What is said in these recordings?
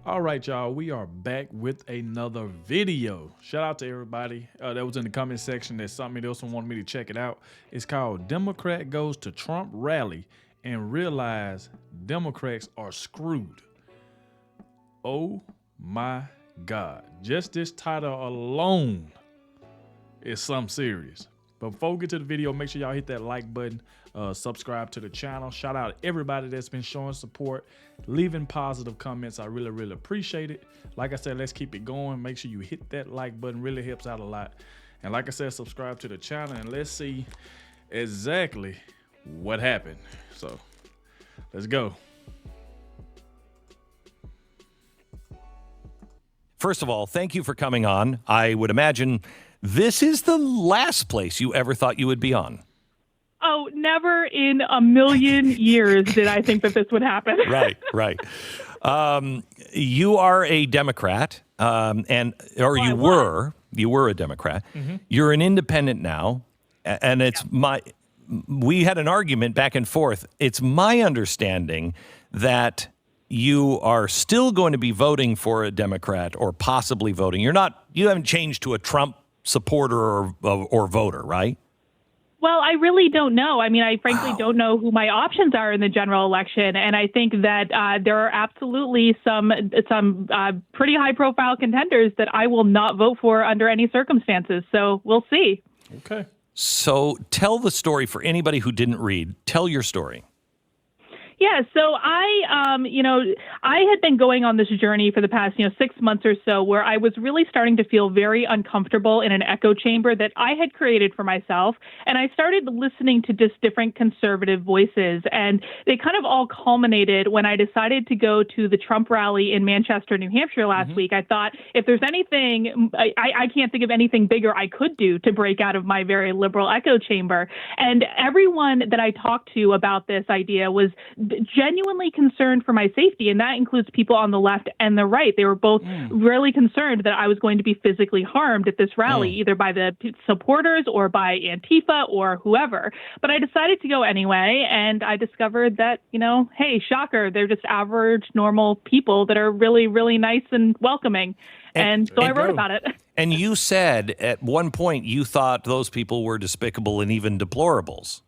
All right, y'all, we are back with another video. Shout out to everybody that was in the comment section that sent me this one, wanted me to check it out. It's called Democrat Goes to Trump Rally and Realize Democrats Are Screwed. Oh my God. Just this title alone is something serious. But before we get to the video, make sure y'all hit that like button, subscribe to the channel. Shout out to everybody that's been showing support, leaving positive comments. I really, really appreciate it. Like I said, let's keep it going. Make sure you hit that like button. Really helps out a lot. And like I said, subscribe to the channel and let's see exactly what happened. So let's go. First of all, thank you for coming on. I would imagine this is the last place you ever thought you would be on. Oh, never in a million years did I think that this would happen. Right. You are a Democrat, you were a Democrat. Mm-hmm. You're an independent now, and we had an argument back and forth. It's my understanding that you are still going to be voting for a Democrat or possibly voting. You haven't changed to a Trump supporter or voter, right? Well, I really don't know. I mean, I frankly don't know who my options are in the general election. And I think that there are absolutely some pretty high profile contenders that I will not vote for under any circumstances. So we'll see. Okay. So tell the story for anybody who didn't read. Tell your story. Yeah, so I had been going on this journey for the past, 6 months or so where I was really starting to feel very uncomfortable in an echo chamber that I had created for myself. And I started listening to just different conservative voices. And they kind of all culminated when I decided to go to the Trump rally in Manchester, New Hampshire last week. I thought if there's anything, I can't think of anything bigger I could do to break out of my very liberal echo chamber. And everyone that I talked to about this idea was genuinely concerned for my safety, and that includes people on the left and the right. They were both really concerned that I was going to be physically harmed at this rally, either by the supporters or by Antifa or whoever. But I decided to go anyway, and I discovered that, hey, shocker, they're just average, normal people that are really, really nice and welcoming. And so I wrote about it. And you said at one point you thought those people were despicable and even deplorables.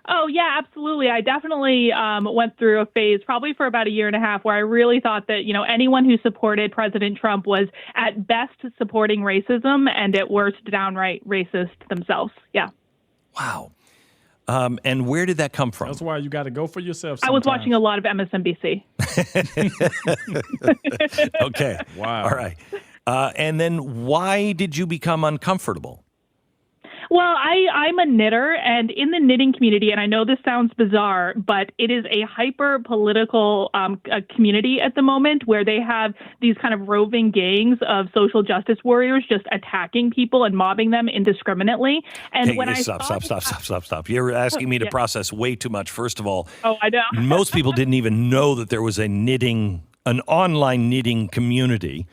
Oh, yeah, absolutely. I definitely went through a phase, probably for about a year and a half, where I really thought that, anyone who supported President Trump was at best supporting racism and at worst downright racist themselves. Yeah. Wow. And where did that come from? That's why you got to go for yourself sometimes. I was watching a lot of MSNBC. Okay. Wow. All right. And then why did you become uncomfortable? Well, I'm a knitter, and in the knitting community, and I know this sounds bizarre, but it is a hyper-political community at the moment where they have these kind of roving gangs of social justice warriors just attacking people and mobbing them indiscriminatly. And hey, when stop. You're asking me to process way too much. First of all, I know. Most people didn't even know that there was an online knitting community.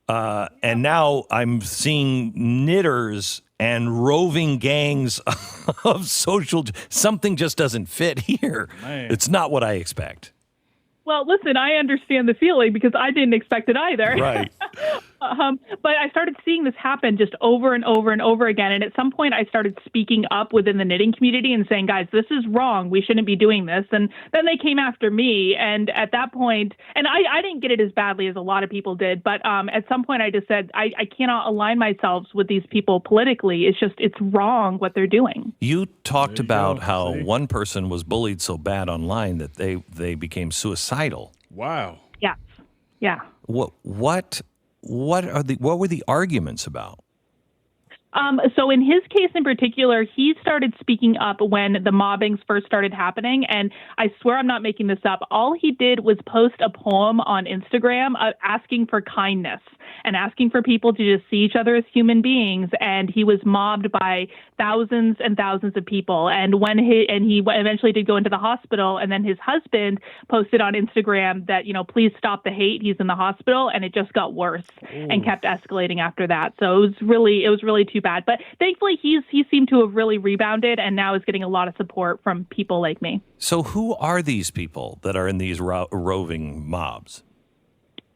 And now I'm seeing knitters and roving gangs of something just doesn't fit here. Man. It's not what I expect. Well, listen, I understand the feeling because I didn't expect it either. Right. But I started seeing this happen just over and over and over again. And at some point, I started speaking up within the knitting community and saying, guys, this is wrong. We shouldn't be doing this. And then they came after me. And at that point, and I didn't get it as badly as a lot of people did. But at some point, I just said, I cannot align myself with these people politically. It's wrong what they're doing. You talked about how one person was bullied so bad online that they became suicidal. Wow. Yeah. Yeah. What were the arguments about? So in his case in particular, he started speaking up when the mobbings first started happening. And I swear I'm not making this up. All he did was post a poem on Instagram asking for kindness and asking for people to just see each other as human beings. And he was mobbed by thousands and thousands of people. And he eventually did go into the hospital. And then his husband posted on Instagram that, please stop the hate. He's in the hospital. And it just got worse and kept escalating after that. So it was really too bad. But thankfully, he seemed to have really rebounded and now is getting a lot of support from people like me. So who are these people that are in these roving mobs?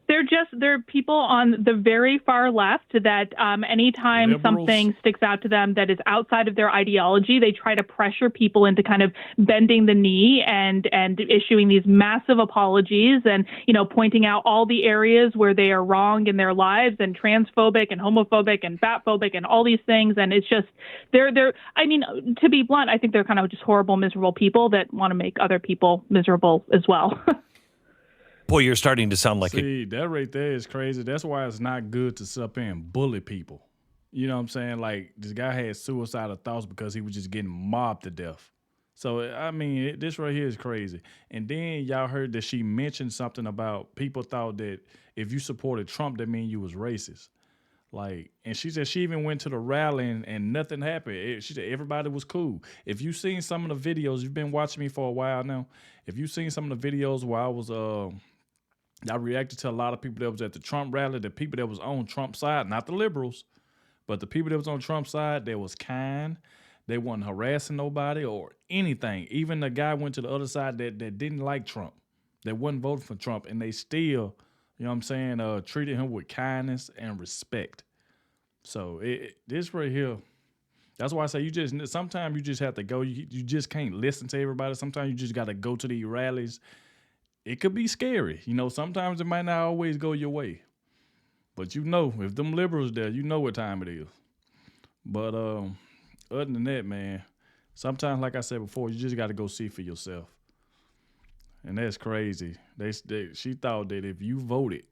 They're people on the very far left that anytime Liberals. something sticks out to them that is outside of their ideology, they try to pressure people into kind of bending the knee and issuing these massive apologies and, pointing out all the areas where they are wrong in their lives and transphobic and homophobic and fatphobic and all these things. And it's just I mean, to be blunt, I think they're kind of just horrible, miserable people that want to make other people miserable as well. Boy, you're starting to sound like See, that right there is crazy. That's why it's not good to sit up here and bully people. You know what I'm saying? Like, this guy had suicidal thoughts because he was just getting mobbed to death. So, I mean, this right here is crazy. And then y'all heard that she mentioned something about people thought that if you supported Trump, that mean you was racist. Like, and she said she even went to the rally and nothing happened. She said everybody was cool. If you've seen some of the videos, you've been watching me for a while now. If you've seen some of the videos where I reacted to a lot of people that was at the Trump rally, the people that was on Trump's side, not the liberals, but the people that was on Trump's side, they was kind. They wasn't harassing nobody or anything. Even the guy went to the other side that didn't like Trump, that wasn't voting for Trump, and they still, you know what I'm saying, treated him with kindness and respect. So this right here, that's why I say sometimes you just have to go. You just can't listen to everybody. Sometimes you just got to go to these rallies. It could be scary. Sometimes it might not always go your way. But if them liberals there, you know what time it is. But other than that, man, sometimes, like I said before, you just got to go see for yourself. And that's crazy. She thought that if you voted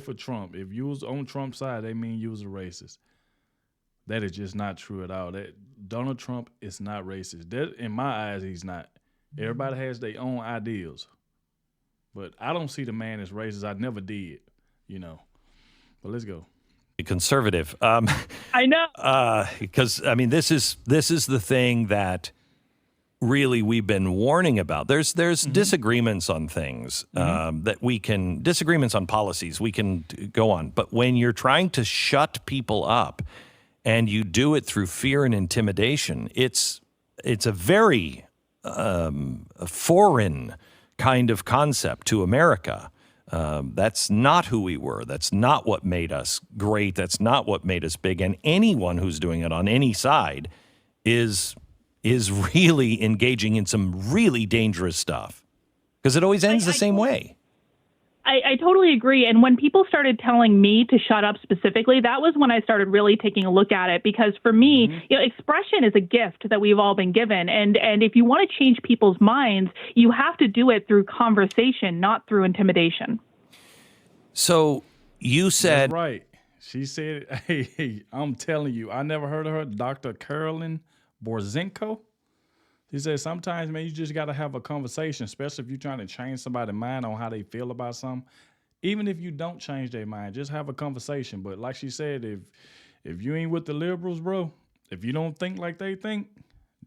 for Trump, if you was on Trump's side, they mean you was a racist. That is just not true at all. That Donald Trump is not racist. That, in my eyes, he's not. Everybody has their own ideals. But I don't see the man as racist. I never did, But let's go. conservative. I know. Because, I mean, this is the thing that really we've been warning about. There's disagreements on things disagreements on policies we can go on. But when you're trying to shut people up and you do it through fear and intimidation, it's a very foreign kind of concept to America. That's not who we were. That's not what made us great. That's not what made us big. And anyone who's doing it on any side is really engaging in some really dangerous stuff, because it always ends the same way. I totally agree. And when people started telling me to shut up specifically, that was when I started really taking a look at it. Because for me, expression is a gift that we've all been given. And if you want to change people's minds, you have to do it through conversation, not through intimidation. So you said... That's right. She said, hey, I'm telling you, I never heard of her, Dr. Carolyn Borzenko. He said, sometimes, man, you just got to have a conversation, especially if you're trying to change somebody's mind on how they feel about something. Even if you don't change their mind, just have a conversation. But like she said, if you ain't with the liberals, bro, if you don't think like they think,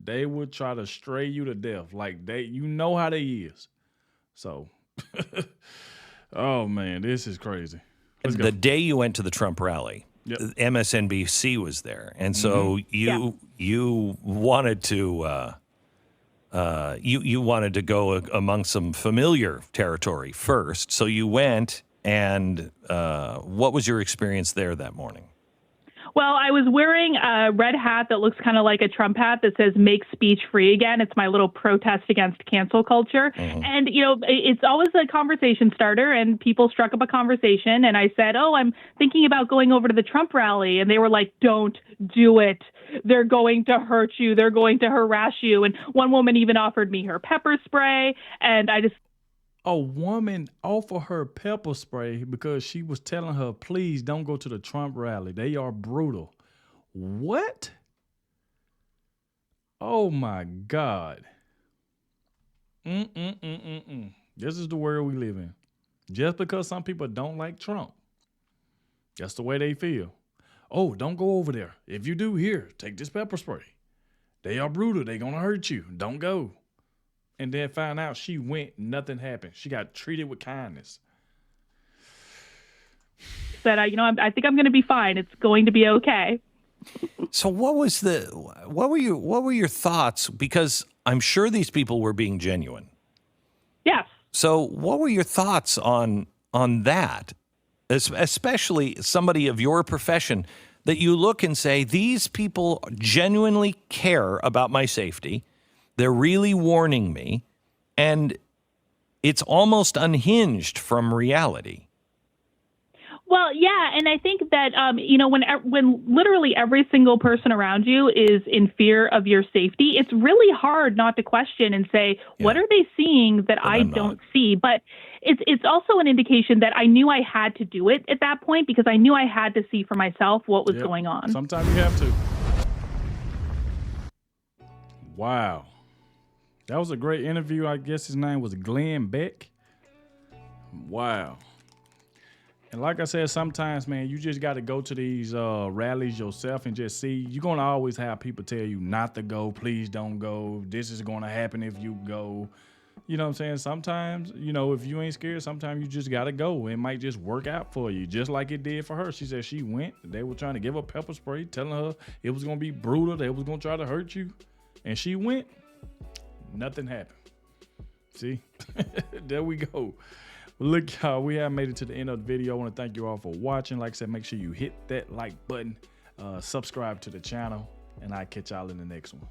they would try to stray you to death. Like you know how they is. So, oh, man, this is crazy. The day you went to the Trump rally, yep, MSNBC was there. And so you wanted to... you wanted to go among some familiar territory first. So you went, and what was your experience there that morning? Well, I was wearing a red hat that looks kind of like a Trump hat that says "Make speech free again." It's my little protest against cancel culture. Mm-hmm. And, it's always a conversation starter, and people struck up a conversation. And I said, I'm thinking about going over to the Trump rally. And they were like, don't do it. They're going to hurt you. They're going to harass you. And one woman even offered me her pepper spray. And I just... A woman offered her pepper spray because she was telling her, please don't go to the Trump rally. They are brutal. What? Oh, my God. This is the world we live in. Just because some people don't like Trump, that's the way they feel. Oh, don't go over there. If you do, here, take this pepper spray. They are brutal. They're going to hurt you. Don't go. And then found out she went, nothing happened. She got treated with kindness. Said, I think I'm going to be fine. It's going to be okay. So what were your thoughts? Because I'm sure these people were being genuine. Yes. So what were your thoughts on on that, especially somebody of your profession, that you look and say, these people genuinely care about my safety. They're really warning me. And it's almost unhinged from reality. Well, yeah, and I think that when literally every single person around you is in fear of your safety, it's really hard not to question and say, what are they seeing that I don't see? But it's also an indication that I knew I had to do it at that point, because I knew I had to see for myself what was going on. Sometimes you have to. Wow. That was a great interview. I guess his name was Glenn Beck. Wow. And like I said, sometimes, man, you just got to go to these rallies yourself and just see. You're going to always have people tell you not to go. Please don't go. This is going to happen if you go. You know what I'm saying? Sometimes, if you ain't scared, sometimes you just got to go. It might just work out for you, just like it did for her. She said she went. They were trying to give her pepper spray, telling her it was going to be brutal. They was going to try to hurt you. And she went. Nothing happened. See? There we go. Look, y'all, we have made it to the end of the video. I want to thank you all for watching. Like I said, make sure you hit that like button, subscribe to the channel, and I'll catch y'all in the next one.